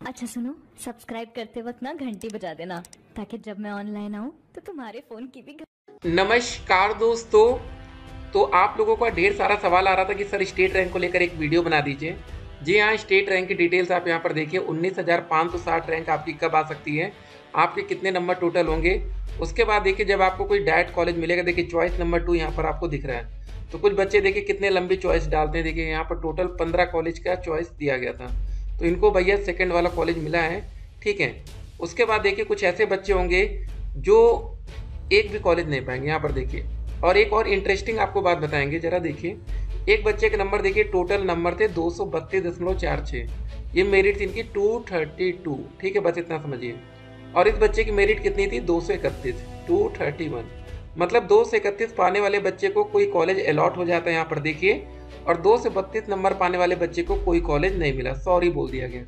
अच्छा सुनो, सब्सक्राइब करते वक्त ना घंटी बजा देना ताकि जब मैं ऑनलाइन आऊँ तो तुम्हारे फोन की भी नमस्कार दोस्तों। तो आप लोगों का ढेर सारा सवाल आ रहा था कि सर स्टेट रैंक को लेकर एक वीडियो बना दीजिए। जी हाँ, स्टेट रैंक की डिटेल्स आप यहाँ पर देखिए। 19,560 रैंक आपकी कब आ सकती है, आपके कितने नंबर टोटल होंगे। उसके बाद देखिए जब आपको कोई डायरेक्ट कॉलेज मिलेगा, देखिए चॉइस नंबर 2 यहाँ पर आपको दिख रहा है। तो कुछ बच्चे देखिए कितने लंबी चॉइस डालते हैं। देखिए यहाँ पर टोटल 15 कॉलेज का चॉइस दिया गया था, तो इनको भैया सेकेंड वाला कॉलेज मिला है। ठीक है, उसके बाद देखिए कुछ ऐसे बच्चे होंगे जो एक भी कॉलेज नहीं पाएंगे। यहाँ पर देखिए, और एक और इंटरेस्टिंग आपको बात बताएंगे, जरा देखिए। एक बच्चे के नंबर देखिए, टोटल नंबर थे 232.46। ये मेरिट थी इनकी 232। ठीक है, बस इतना समझिए। और इस बच्चे की मेरिट कितनी थी, 231, 231। मतलब 231 पाने वाले बच्चे को कोई कॉलेज अलॉट हो जाता है यहाँ पर देखिए, और 232 नंबर पाने वाले बच्चे को कोई कॉलेज नहीं मिला, सॉरी बोल दिया गया।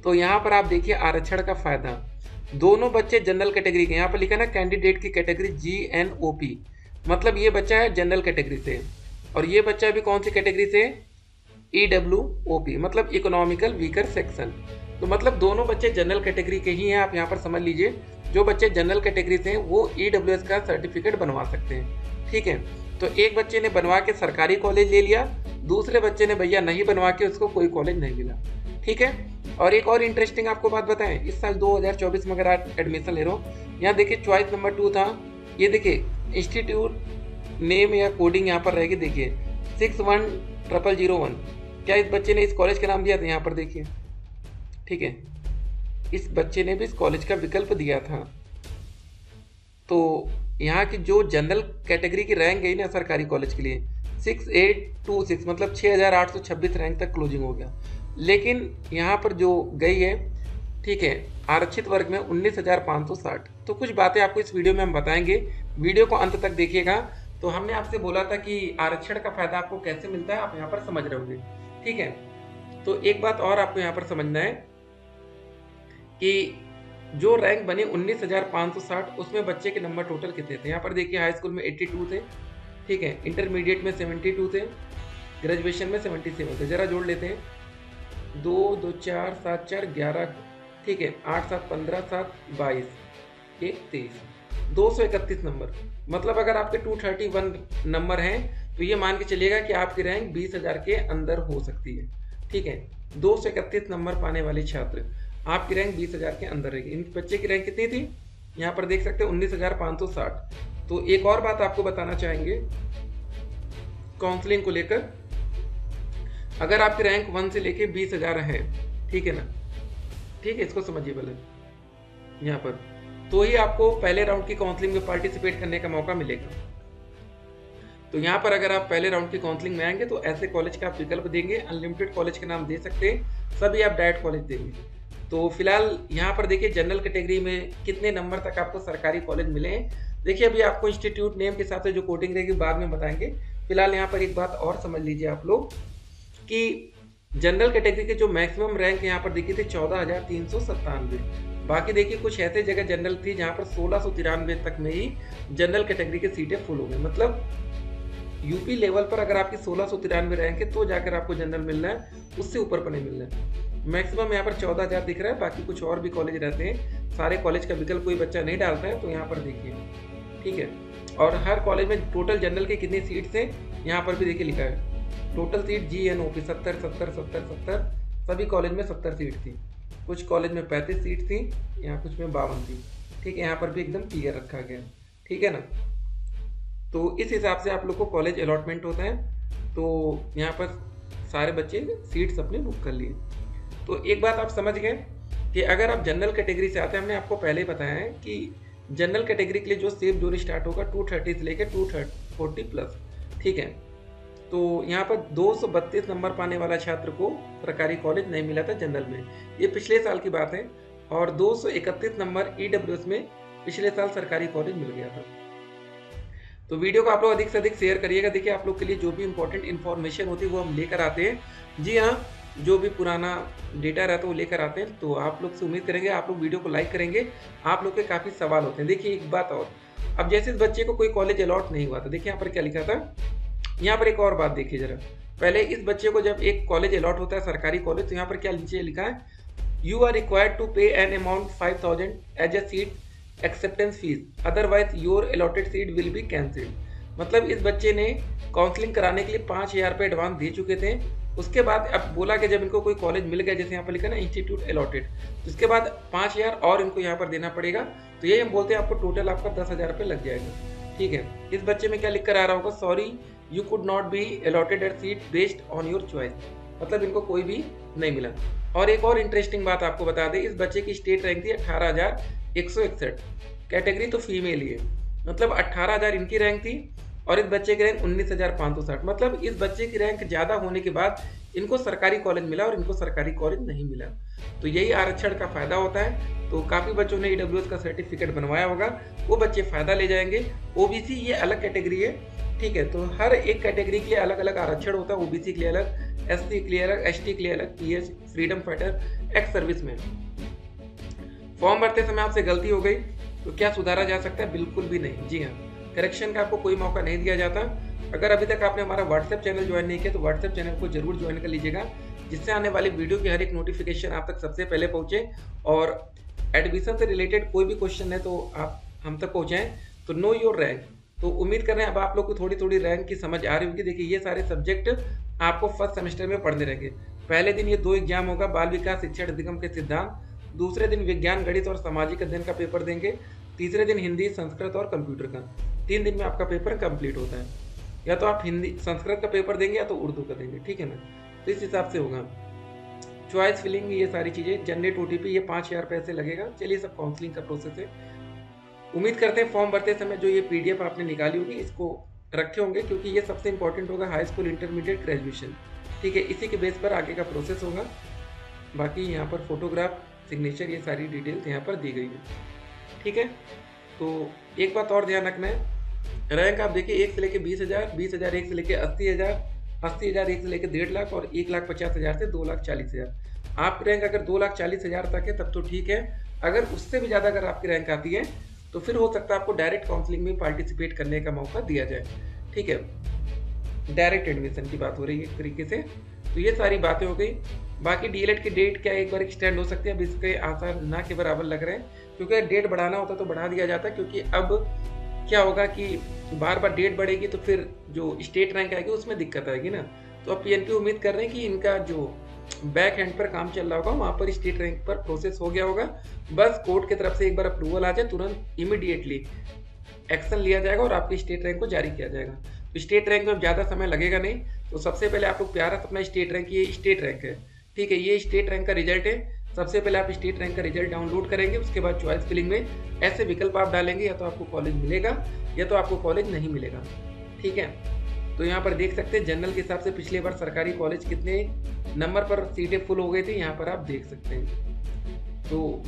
तो यहाँ पर आप देखिए आरक्षण का फायदा। दोनों बच्चे जनरल कैटेगरी के, यहाँ पर लिखा ना कैंडिडेट की कैटेगरी GNOP, मतलब ये बच्चा है जनरल कैटेगरी से, और ये बच्चा भी कौन सी कैटेगरी से, EWOP, मतलब इकोनॉमिकल वीकर सेक्शन। तो मतलब दोनों बच्चे जनरल कैटेगरी के ही हैं। आप यहाँ पर समझ लीजिए, जो बच्चे जनरल कैटेगरी से हैं वो EWS का सर्टिफिकेट बनवा सकते हैं। ठीक है, तो एक बच्चे ने बनवा के सरकारी कॉलेज ले लिया, दूसरे बच्चे ने भैया नहीं बनवा के उसको कोई कॉलेज नहीं मिला। ठीक है, और एक और इंटरेस्टिंग आपको बात बताएं, इस साल 2024 में अगर आप एडमिशन ले रहे हो, यहाँ देखिए चॉइस नंबर 2 था। ये देखिए इंस्टीट्यूट नेम या कोडिंग यहाँ पर रहेगी, देखिए 610001। क्या इस बच्चे ने इस कॉलेज का नाम दिया था, यहाँ पर देखिए। ठीक है, इस बच्चे ने भी इस कॉलेज का विकल्प दिया था। तो यहाँ की जो जनरल कैटेगरी की रैंक गई ना सरकारी कॉलेज के लिए 6826, मतलब 6826 रैंक तक क्लोजिंग हो गया। लेकिन यहाँ पर जो गई है, ठीक है, आरक्षित वर्ग में 19,560। तो कुछ बातें आपको इस वीडियो में हम बताएंगे, वीडियो को अंत तक देखिएगा। तो हमने आपसे बोला था कि आरक्षण का फायदा आपको कैसे मिलता है, आप यहाँ पर समझ रहे होंगे। ठीक है, तो एक बात और आपको यहाँ पर समझना है कि जो रैंक बनी 19,560, उसमें बच्चे के नंबर टोटल कितने थे। यहाँ पर देखिए हाई स्कूल में 82 थे, ठीक है, इंटरमीडिएट में 72 थे, ग्रेजुएशन में 77 थे। जरा जोड़ लेते हैं, 2 2 4 7 4 11, ठीक है, 8 7 15 7 22 1 23, 231 नंबर। मतलब अगर आपके 231 नंबर हैं तो ये मान के चलिएगा कि आपकी रैंक 20,000 के अंदर हो सकती है। ठीक है, 231 नंबर पाने वाले छात्र, आपकी रैंक 20,000 के अंदर रहेगी। इन बच्चे की रैंक कितनी थी, यहाँ पर देख सकते हैं 19,560। तो एक और बात आपको बताना चाहेंगे काउंसलिंग को लेकर, अगर आपकी रैंक 1 से लेके 20,000 है, ठीक है ना, ठीक है, इसको समझिए पहले यहाँ पर, तो ही आपको पहले राउंड की काउंसलिंग में पार्टिसिपेट करने का मौका मिलेगा। तो यहाँ पर अगर आप पहले राउंड की काउंसलिंग में आएंगे तो ऐसे कॉलेज का आप विकल्प देंगे, अनलिमिटेड कॉलेज के नाम दे सकते हैं, सभी आप डायरेक्ट कॉलेज देंगे। तो फिलहाल यहाँ पर देखिए जनरल कैटेगरी में कितने नंबर तक आपको सरकारी कॉलेज मिले हैं। देखिए अभी आपको इंस्टीट्यूट नेम के साथ जो कोडिंग रहेगी बाद में बताएंगे। फिलहाल यहाँ पर एक बात और समझ लीजिए आप लोग कि जनरल कैटेगरी के जो मैक्सिमम रैंक यहाँ पर देखी थी 14,397। बाकी देखिए कुछ ऐसे जगह जनरल थी जहाँ पर 1693 तक में ही जनरल कैटेगरी की सीटें फुल हो गई। मतलब यूपी लेवल पर अगर आपकी 1693 रैंक है तो जाकर आपको जनरल मिल रहा है, उससे ऊपर पर नहीं मिल रहा है। मैक्सिमम यहाँ पर 14,000 दिख रहा है। बाकी कुछ और भी कॉलेज रहते हैं, सारे कॉलेज का विकल्प कोई बच्चा नहीं डालता है, तो यहाँ पर देखिए। ठीक है, और हर कॉलेज में टोटल जनरल की कितनी सीट्स हैं यहाँ पर भी देखिए लिखा है। टोटल सीट GNOP 70 70 70 70, सभी कॉलेज में 70 सीट थी। कुछ कॉलेज में 35 सीट थी, यहाँ कुछ में 52 थी। ठीक है, यहाँ पर भी एकदम क्लियर रखा गया। ठीक है ना, तो इस हिसाब से आप लोग को कॉलेज अलॉटमेंट होता है। तो यहाँ पर सारे बच्चे सीट्स अपने बुक कर लिए। तो एक बात आप समझ गए कि अगर आप जनरल कैटेगरी से आते हैं, हमने आपको पहले ही बताया है कि जनरल कैटेगरी के लिए जो सेफ जोन स्टार्ट होगा 230 से लेकर 240 प्लस। ठीक है, तो यहाँ पर 232 नंबर पाने वाला छात्र को सरकारी कॉलेज नहीं मिला था जनरल में, ये पिछले साल की बात है। और 231 नंबर EWS में पिछले साल सरकारी कॉलेज मिल गया था। तो वीडियो को आप लोग अधिक से अधिक शेयर करिएगा। देखिए आप लोग के लिए जो भी इंपॉर्टेंट इन्फॉर्मेशन होती है वो हम लेकर आते हैं। जी हाँ, जो भी पुराना डेटा रहता है वो लेकर आते हैं। तो आप लोग से उम्मीद करेंगे आप लोग वीडियो को लाइक करेंगे। आप लोग के काफ़ी सवाल होते हैं। देखिए एक बात और, अब जैसे इस बच्चे को कोई कॉलेज अलॉट नहीं हुआ था, देखिए यहाँ पर क्या लिखा था। यहाँ पर एक और बात देखिए जरा, पहले इस बच्चे को जब एक कॉलेज अलॉट होता है सरकारी कॉलेज, तो यहाँ पर क्या नीचे लिखा है, you are required to pay an amount 5000 as a seat acceptance fees, otherwise your allotted seat will be cancelled. मतलब इस बच्चे ने काउंसलिंग कराने के लिए 5000 रुपये एडवांस दे चुके थे। उसके बाद अब बोला कि जब इनको कोई कॉलेज मिल गया, जैसे यहाँ पर लिखा ना इंस्टीट्यूट अलॉटेड, तो उसके बाद 5000 और इनको यहाँ पर देना पड़ेगा। तो यही हम बोलते हैं आपको टोटल आपका 10,000 रुपये लग जाएगा। ठीक है, इस बच्चे में क्या लिख कर आ रहा होगा, sorry you could not be allotted at seat based on your choice, मतलब इनको कोई भी नहीं मिला। और एक और इंटरेस्टिंग बात आपको बता दें, इस बच्चे की स्टेट रैंक थी 18,161, कैटेगरी तो फीमेल ही है, मतलब 18,000 इनकी रैंक थी और इस बच्चे की रैंक 19,560। मतलब इस बच्चे की रैंक ज़्यादा होने के बाद इनको सरकारी कॉलेज मिला और इनको सरकारी कॉलेज नहीं मिला। तो यही आरक्षण का फायदा होता है। तो काफ़ी बच्चों ने ईडब्ल्यूएस का सर्टिफिकेट बनवाया होगा, वो बच्चे फ़ायदा ले जाएंगे। ओबीसी ये अलग कैटेगरी है, ठीक है, तो हर एक कैटेगरी के लिए अलग अलग आरक्षण होता है। ओबीसी के लिए अलग, एससी के लिए अलग, एसटी के लिए अलग, pH, freedom fighter, ex serviceman. Form भरते समय आपसे गलती हो गई तो क्या सुधारा जा सकता है? बिल्कुल भी नहीं। जी हाँ, करेक्शन का आपको कोई मौका नहीं दिया जाता। अगर अभी तक आपने हमारा व्हाट्सएप चैनल ज्वाइन नहीं किया तो व्हाट्सएप चैनल को जरूर ज्वाइन कर लीजिएगा, जिससे आने वाली वीडियो की हर एक नोटिफिकेशन आप तक सबसे पहले पहुंचे। और एडमिशन से रिलेटेड कोई भी क्वेश्चन है तो आप हम तक पहुंचाएं। तो नो योर रैंक, तो उम्मीद कर रहे हैं अब आप लोग को थोड़ी थोड़ी रैंक की समझ आ रही होगी। देखिए ये सारे सब्जेक्ट आपको फर्स्ट सेमेस्टर में पढ़ने रहेंगे। पहले दिन ये 2 एग्जाम होगा, बाल विकास शिक्षा अधिगम के सिद्धांत। दूसरे दिन विज्ञान, गणित और सामाजिक अध्ययन का पेपर देंगे। तीसरे दिन हिंदी, संस्कृत और कंप्यूटर का। 3 दिन में आपका पेपर कंप्लीट होता है। या तो आप हिंदी संस्कृत का पेपर देंगे या तो उर्दू का देंगे, ठीक है ना, तो इस हिसाब से होगा। चॉइस फिलिंग, ये सारी चीज़ें, जनरेट ओटीपी, ये 5,000 पैसे लगेगा। चलिए सब काउंसलिंग का प्रोसेस है। उम्मीद करते हैं फॉर्म भरते समय जो ये पीडीएफ आपने निकाली होगी इसको रखे होंगे, क्योंकि ये सबसे इंपॉर्टेंट होगा, हाई स्कूल, इंटरमीडिएट, ग्रेजुएशन, ठीक है, इसी के बेस पर आगे का प्रोसेस होगा। बाकी यहाँ पर फोटोग्राफ, सिग्नेचर, ये सारी डिटेल्स यहाँ पर दी गई है, ठीक है। तो एक बात और ध्यान रखना है, रैंक आप देखिए 1 से लेके 20,000, 20,000 1 से लेके 80,000, 80,000 1 से लेके 1.5 लाख और 1,50,000 से 2,40,000। आपकी रैंक अगर 2,40,000 तक है तब तो ठीक है। अगर उससे भी ज़्यादा अगर आपकी रैंक आती है तो फिर हो सकता है आपको डायरेक्ट काउंसलिंग में पार्टिसिपेट करने का मौका दिया जाए, ठीक है। डायरेक्ट एडमिशन की बात हो रही है एक तरीके से। तो ये सारी बातें हो गई। बाकी डीएलएड की डेट क्या एक बार एक्सटेंड हो सकती है, अब इसके आसार ना के बराबर लग रहे हैं, क्योंकि डेट बढ़ाना होता तो बढ़ा दिया जाता, क्योंकि अब क्या होगा कि बार बार डेट बढ़ेगी तो फिर जो स्टेट रैंक आएगी उसमें दिक्कत आएगी ना। तो अब पीएनपी उम्मीद कर रहे हैं कि इनका जो बैक हैंड पर काम चल रहा होगा वहाँ पर स्टेट रैंक पर प्रोसेस हो गया होगा। बस कोर्ट की तरफ से एक बार अप्रूवल आ जाए, तुरंत इमीडिएटली एक्शन लिया जाएगा और आपकी स्टेट रैंक को जारी किया जाएगा। तो स्टेट रैंक में ज़्यादा समय लगेगा नहीं। तो सबसे पहले आप लोग प्यारा अपना स्टेट रैंक, ये स्टेट रैंक है, ठीक है, ये स्टेट रैंक का रिजल्ट है। सबसे पहले आप स्टेट रैंक का रिजल्ट डाउनलोड करेंगे, उसके बाद चॉइस फिलिंग में ऐसे विकल्प आप डालेंगे, या तो आपको कॉलेज मिलेगा या तो आपको कॉलेज नहीं मिलेगा, ठीक है। तो यहाँ पर देख सकते हैं जनरल के हिसाब से पिछले बार सरकारी कॉलेज कितने नंबर पर सीटें फुल हो गई थी, यहाँ पर आप देख सकते हैं। तो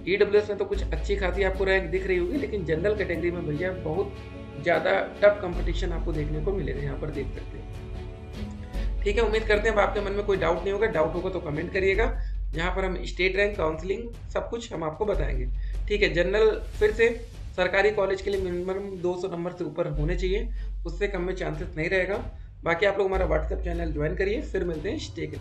ईडब्ल्यूएस में तो कुछ अच्छी खासी आपको रैंक दिख रही होगी, लेकिन जनरल कैटेगरी में भैया बहुत ज़्यादा टफ कंपटीशन आपको देखने को मिलेगा, यहाँ पर देख सकते हैं, ठीक है। उम्मीद करते हैं अब आपके मन में कोई डाउट नहीं होगा। डाउट होगा तो कमेंट करिएगा, यहाँ पर हम स्टेट रैंक, काउंसलिंग सब कुछ हम आपको बताएंगे, ठीक है। जनरल फिर से सरकारी कॉलेज के लिए मिनिमम 200 नंबर से ऊपर होने चाहिए, उससे कम में चांसेस नहीं रहेगा। बाकी आप लोग हमारा व्हाट्सएप चैनल ज्वाइन करिए, फिर मिलते हैं स्टे के